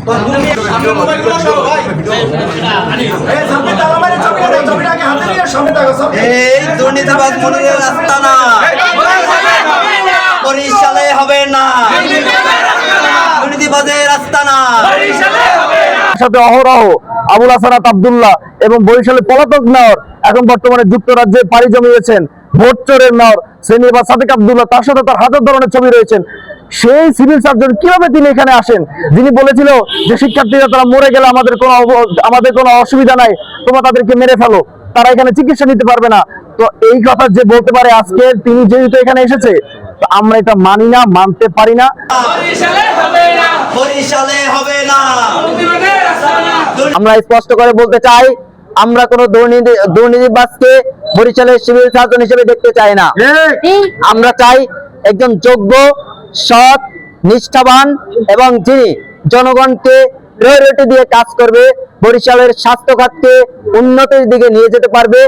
এই দুর্নীতিবাজ মনিরের আস্তানা বরিশালে হবে না, দুর্নীতিবাজের আস্তানা। সাথে অহরহ আবুল হাসানাত আব্দুল্লাহ এবং বরিশালে পলাতক মেয়র এখন বর্তমানে যুক্তরাজ্যে পাড়ি জমিয়েছেন, ভোট চোরের মেয়র সেনিবা সাদেক আব্দুল্লাহ, তার সাথে তার হাজার ধরনের ছবি রয়েছেন। সেই সিভিল সার্জন কিভাবে তিনি এখানে আসেন, যিনি বলেছিল যে শিক্ষার্থীরা তারা মরে গেলে আমাদের কোনো অসুবিধা নাই, তোমরা তাদেরকে মেরে ফেলো, তারা এখানে চিকিৎসা নিতে পারবে না। তো এই কথা যে বলতে পারে আজকে তিনি যেহেতু এখানে এসেছে, তো আমরা এটা মানি না, মানতে পারি না। আমরা স্পষ্ট করে বলতে চাই, আমরা কোন দুর্নীতিবাজকে বরিশালের সিভিল সার্জন হিসেবে দেখতে চাই না। আমরা চাই একজন যোগ্য, সৎ, নিষ্ঠাবান এবং যিনি জনগণকে প্রায়োরিটি দিয়ে কাজ করবে, বরিশালের স্বাস্থ্য খাতকে উন্নতির দিকে নিয়ে যেতে পারবে।